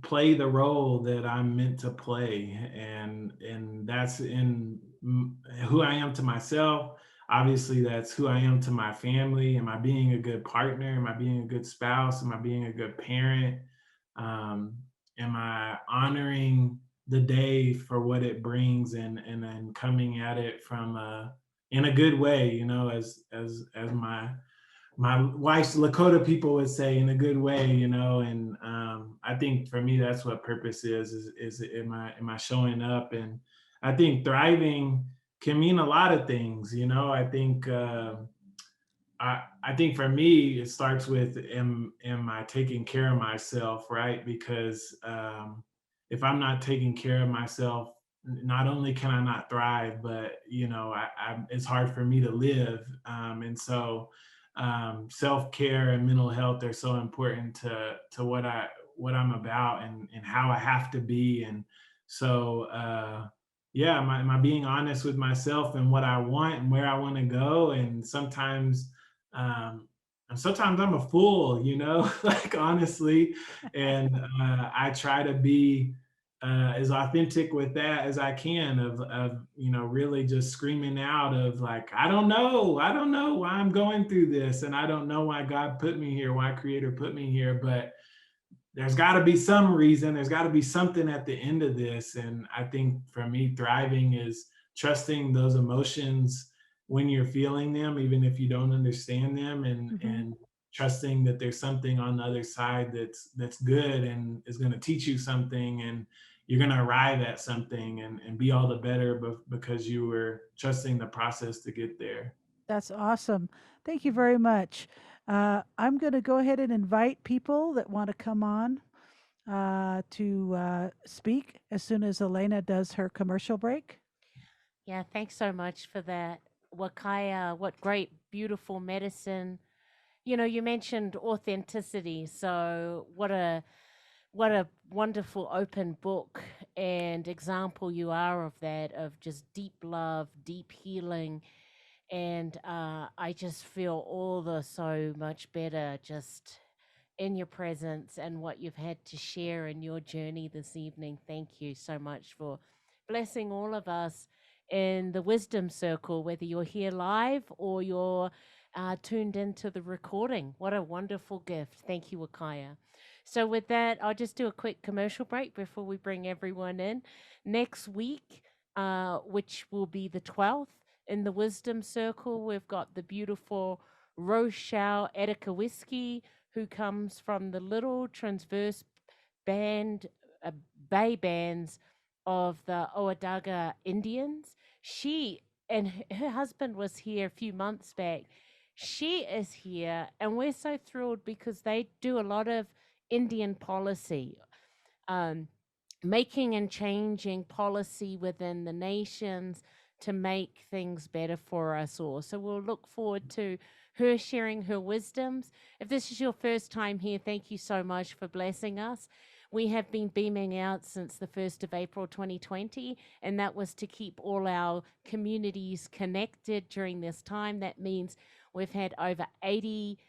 play the role that I'm meant to play, and that's in who I am to myself. Obviously, that's who I am to my family. Am I being a good partner? Am I being a good spouse? Am I being a good parent? Um, am I honoring the day for what it brings and then coming at it from in a good way? As my wife's Lakota people would say, in a good way, and I think for me that's what purpose is am I showing up? And I think thriving can mean a lot of things. I think I think for me it starts with am I taking care of myself, right? Because if I'm not taking care of myself, not only can I not thrive, but it's hard for me to live. And so self care and mental health are so important to what I'm about and how I have to be. And so yeah, am I being honest with myself and what I want and where I want to go? Um, and sometimes I'm a fool, like honestly, and I try to be as authentic with that as I can of really just screaming out of like I don't know why I'm going through this, and I don't know why God put me here, why Creator put me here, but there's got to be some reason, there's got to be something at the end of this. And I think for me thriving is trusting those emotions when you're feeling them, even if you don't understand them, and Hmm. and trusting that there's something on the other side that's good and is going to teach you something, and you're going to arrive at something and be all the better because you were trusting the process to get there. That's awesome. Thank you very much. I'm going to go ahead and invite people that want to come on to speak as soon as Elena does her commercial break. Yeah, thanks so much for that. Wakaya, what great, beautiful medicine. You mentioned authenticity. So what a wonderful open book and example you are of that, of just deep love, deep healing. And I just feel all the so much better just in your presence and what you've had to share in your journey this evening. Thank you so much for blessing all of us in the wisdom circle, whether you're here live or you're tuned into the recording. What a wonderful gift. Thank you, Wakaya. So, with that, I'll just do a quick commercial break before we bring everyone in. Next week, which will be the 12th, in the wisdom circle, we've got the beautiful Rochelle Edekawiski, who comes from the little transverse band, uh, bay bands of the Oadaga Indians. She and her husband was here a few months back. She is here, and we're so thrilled because they do a lot of Indian policy. Um, making and changing policy within the nations to make things better for us all. So we'll look forward to her sharing her wisdoms. If this is your first time here, thank you so much for blessing us. We have been beaming out since the 1st of April 2020, and that was to keep all our communities connected during this time. That means we've had over 80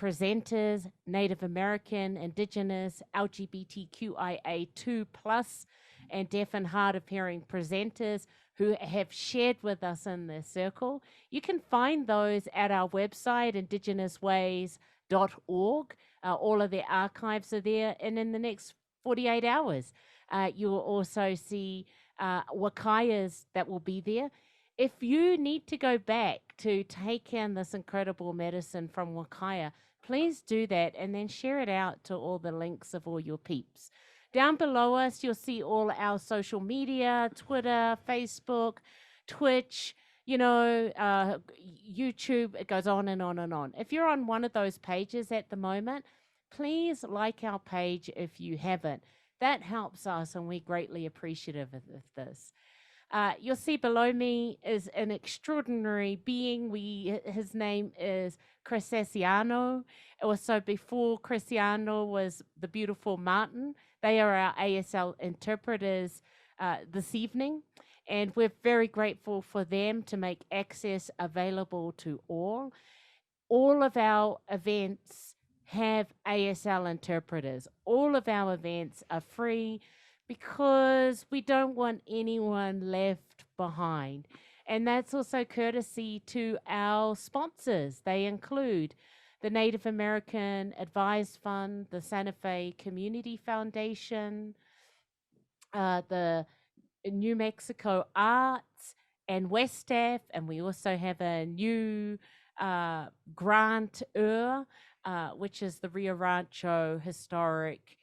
presenters, Native American, Indigenous, LGBTQIA2+, and deaf and hard of hearing presenters who have shared with us in this circle. You can find those at our website, IndigenousWays.org. All of their archives are there. And in the next 48 hours, you will also see Wakayas that will be there. If you need to go back to take in this incredible medicine from Wakaya, please do that and then share it out to all the links of all your peeps. Down below us, you'll see all our social media, Twitter, Facebook, Twitch, YouTube. It goes on and on and on. If you're on one of those pages at the moment, please like our page if you haven't. That helps us, and we're greatly appreciative of this. You'll see below me is an extraordinary being. His name is Crescesiano. Also, before Crescesiano was the beautiful Martin. They are our ASL interpreters this evening, and we're very grateful for them to make access available to all. All of our events have ASL interpreters. All of our events are free because we don't want anyone left behind. And that's also courtesy to our sponsors. They include the Native American Advised Fund, the Santa Fe Community Foundation, the New Mexico Arts, and Westaff. And we also have a new grantor, which is the Rio Rancho Historic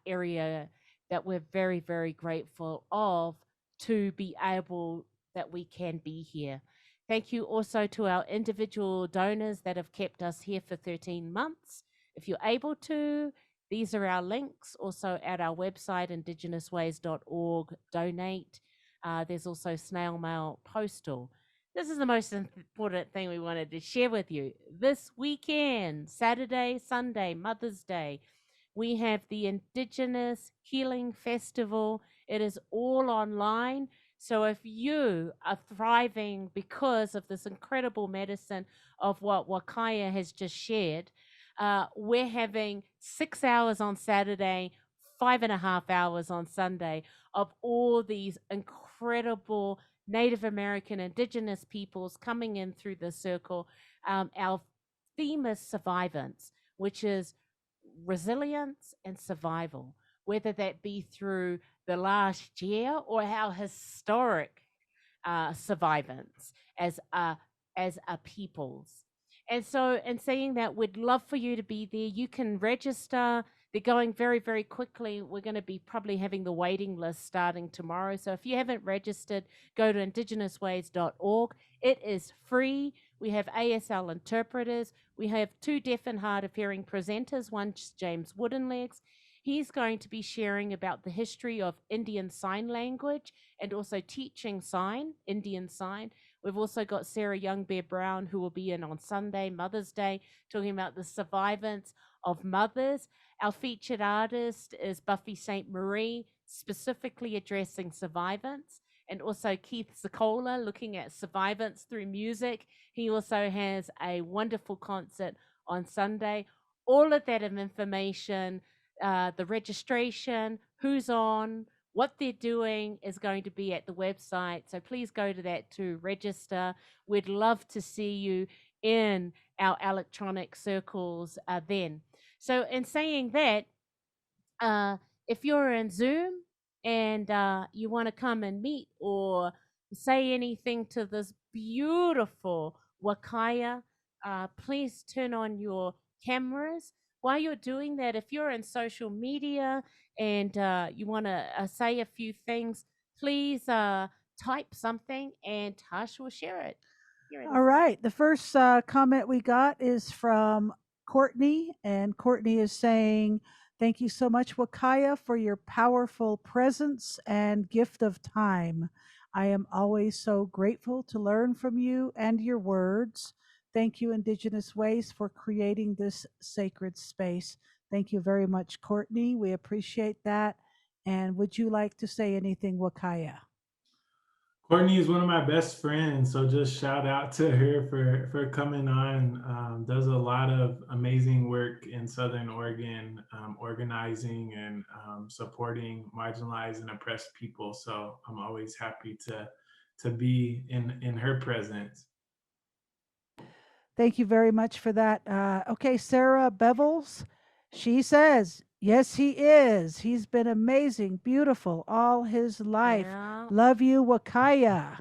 area that we're very, very grateful of to be able that we can be here. Thank you also to our individual donors that have kept us here for 13 months. If you're able to, these are our links also at our website, IndigenousWays.org, donate. There's also snail mail, postal. This is the most important thing we wanted to share with you. This weekend, Saturday, Sunday, Mother's Day, we have the Indigenous Healing Festival. It is all online. So if you are thriving because of this incredible medicine of what Wakaya has just shared, we're having 6 hours on Saturday, 5.5 hours on Sunday of all these incredible Native American, Indigenous peoples coming in through the circle. Our theme is survivance, which is resilience and survival, whether that be through the last year or our historic survivance as a peoples. And so, in saying that, we'd love for you to be there. You can register. They're going very, very quickly. We're going to be probably having the waiting list starting tomorrow. So if you haven't registered, go to IndigenousWays.org. It is free. We have ASL interpreters. We have 2 deaf and hard of hearing presenters. One's James Woodenlegs. He's going to be sharing about the history of Indian Sign Language and also teaching Indian Sign. We've also got Sarah Young Bear Brown, who will be in on Sunday, Mother's Day, talking about the survivance of mothers. Our featured artist is Buffy St. Marie, specifically addressing survivance, and also Keith Zakola, looking at survivance through music. He also has a wonderful concert on Sunday. All of that information, the registration, who's on, what they're doing is going to be at the website. So please go to that to register. We'd love to see you in our electronic circles then. So in saying that, if you're in Zoom and you want to come and meet or say anything to this beautiful Wakaya, please turn on your cameras. While you're doing that, if you're in social media and you want to say a few things, please type something and Tash will share it. All right. The first comment we got is from Courtney, and Courtney is saying Thank you so much, Wakaya, for your powerful presence and gift of time. I am always so grateful to learn from you and your words. Thank you, Indigenous Ways, for creating this sacred space. Thank you very much, Courtney. We appreciate that. And would you like to say anything, Wakaya? Courtney is one of my best friends, so just shout out to her for coming on. Does a lot of amazing work in Southern Oregon, organizing and supporting marginalized and oppressed people. So I'm always happy to be in her presence. Thank you very much for that. Okay, Sarah Bevels, she says, yes, he is. He's been amazing, beautiful all his life. Yeah. Love you, Wakaya.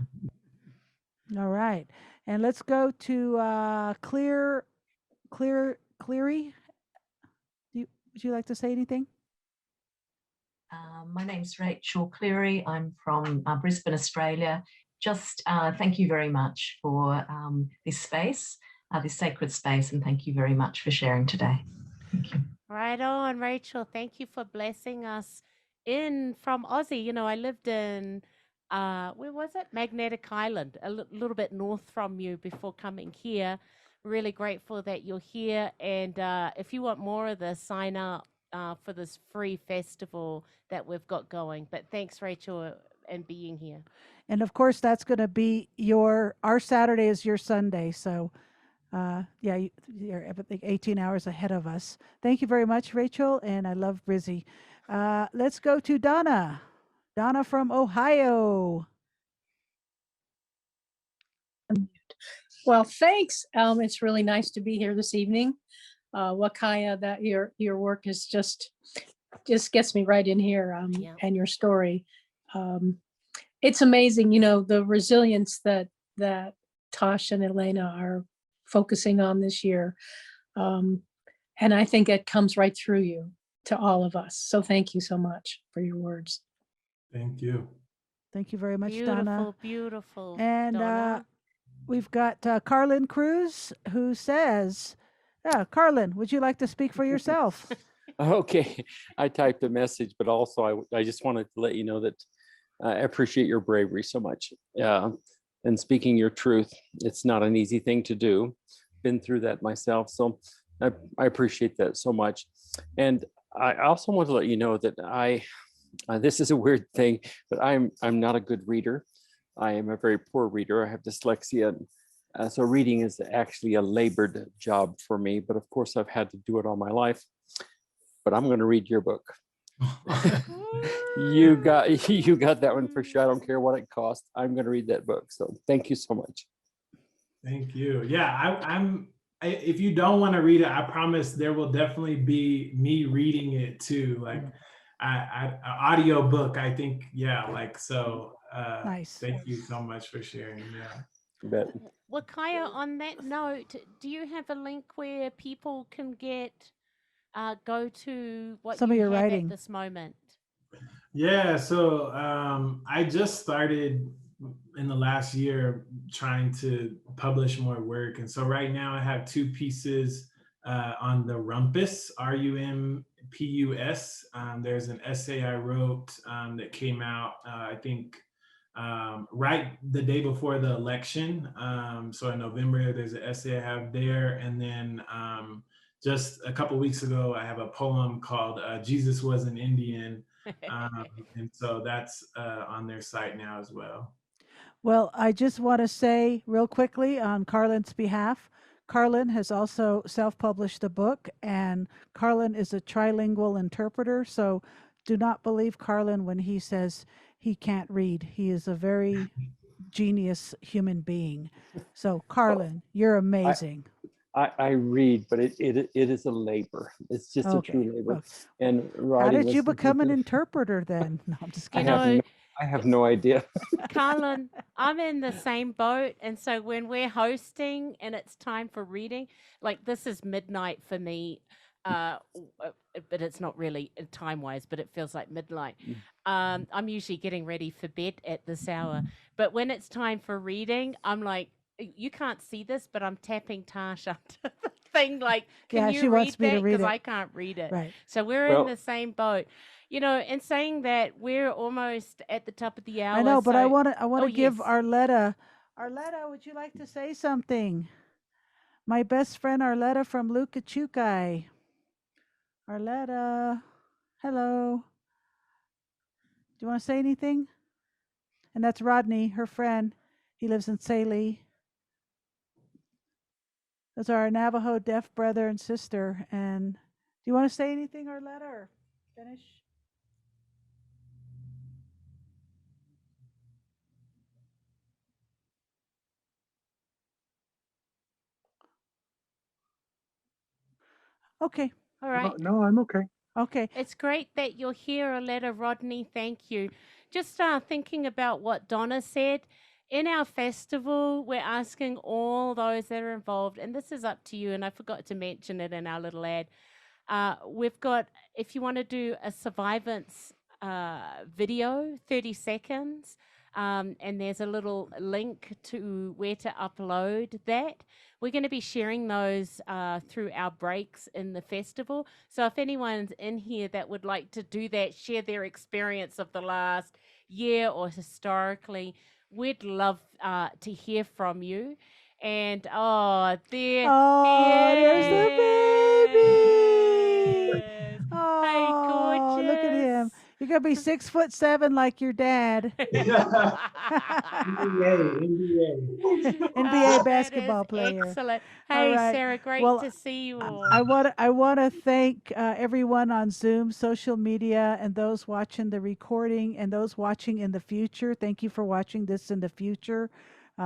All right. And let's go to Cleary. Would you like to say anything? My name's Rachel Cleary. I'm from Brisbane, Australia. Just thank you very much for this space, this sacred space, and thank you very much for sharing today. Thank you. Right on, Rachel. Thank you for blessing us in from Aussie. You know, I lived in where was it? Magnetic Island, a little bit north from you before coming here. Really grateful that you're here. And if you want more of this, sign up for this free festival that we've got going. But thanks, Rachel, and being here. And of course, that's going to be our Saturday is your Sunday. So, yeah, you're I think 18 hours ahead of us. Thank you very much, Rachel. And I love Brizzy. Let's go to Donna. Donna from Ohio. Well, thanks. It's really nice to be here this evening. Wakaya, that your work is just gets me right in here. Yeah. And your story. It's amazing, you know, the resilience that Tosh and Elena are focusing on this year. And I think it comes right through you to all of us. So thank you so much for your words. Thank you. Thank you very much, Beautiful, Donna. beautiful. And Donna. we've got Carlin Cruz, who says, Carlin, would you like to speak for yourself? Okay, I typed a message, but also I just wanted to let you know that I appreciate your bravery so much. And speaking your truth, it's not an easy thing to do. Been through that myself, so I appreciate that so much. And I also want to let you know that this is a weird thing, but I'm not a good reader. I am a very poor reader. I have dyslexia. So reading is actually a labored job for me, but of course I've had to do it all my life. But I'm going to read your book. You got that one for sure. I don't care what it costs. I'm going to read that book. So thank you so much. Thank you. Yeah, if you don't want to read it, I promise there will definitely be me reading it too. Like audio book, I think. Yeah, like so. Nice. Thank you so much for sharing. Yeah. You bet. Wakaya, on that note, do you have a link where people can go to what Some of you your have writing at this moment? Yeah, so I just started in the last year trying to publish more work. And so right now I have 2 pieces on the rumpus, RUMPUS. There's an essay I wrote that came out, I think, right the day before the election. So in November, there's an essay I have there. And then just a couple weeks ago, I have a poem called Jesus Was an Indian. And so that's on their site now as well. Well, I just want to say real quickly on Carlin's behalf, Carlin has also self-published a book, and Carlin is a trilingual interpreter. So do not believe Carlin when he says he can't read. He is a very genius human being. So Carlin, you're amazing. I read, but it is a labor. It's just a true labor. Okay. And How did you become an interpreter then? No, I'm just kidding. I have no idea. Carlin, I'm in the same boat. And so when we're hosting and it's time for reading, like this is midnight for me, but it's not really time-wise, but it feels like midnight. I'm usually getting ready for bed at this hour. But when it's time for reading, I'm like, you can't see this, but I'm tapping Tash under thing. Like, can Yeah, you she read wants me to that? read Because it. I can't read it. Right. So we're Well- in the same boat. You know, and saying that we're almost at the top of the hour. I know, but I so- want to Oh, give yes. Arletta. Arletta, would you like to say something? My best friend Arletta from Lukachukai. Arletta, hello. Do you want to say anything? And that's Rodney, her friend. He lives in Saley. Those are our Navajo deaf brother and sister. And do you want to say anything, Arletta, or finish? Okay. All right. No, I'm okay. Okay. It's great that you're here, Aletta. Rodney, thank you. Just thinking about what Donna said, in our festival, we're asking all those that are involved, and this is up to you, and I forgot to mention it in our little ad. We've got, if you want to do a survivance video, 30 seconds, and there's a little link to where to upload that. We're going to be sharing those through our breaks in the festival. So if anyone's in here that would like to do that, share their experience of the last year or historically, we'd love to hear from you. And there's the baby. Yes. Oh, look at him. You're going to be 6'7" like your dad. NBA. NBA basketball player. Excellent. All Hey, right. Sarah, great Well, to see you all. I want to thank everyone on Zoom, social media, and those watching the recording and those watching in the future. Thank you for watching this in the future.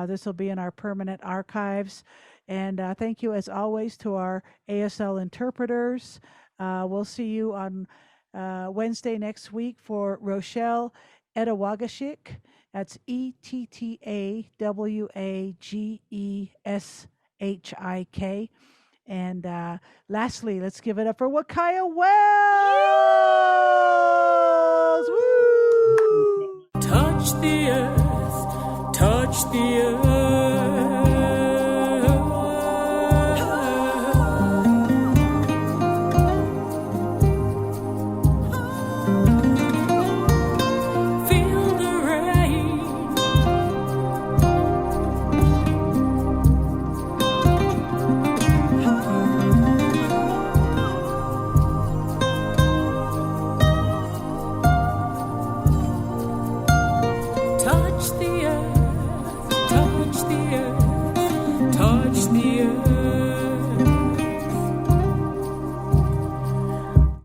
This will be in our permanent archives. And thank you, as always, to our ASL interpreters. We'll see you on Wednesday next week for Rochelle Etawagashik. That's ETTAWAGESHIK. And lastly, let's give it up for Wakaya Wells. Woo! Touch the earth, touch the earth.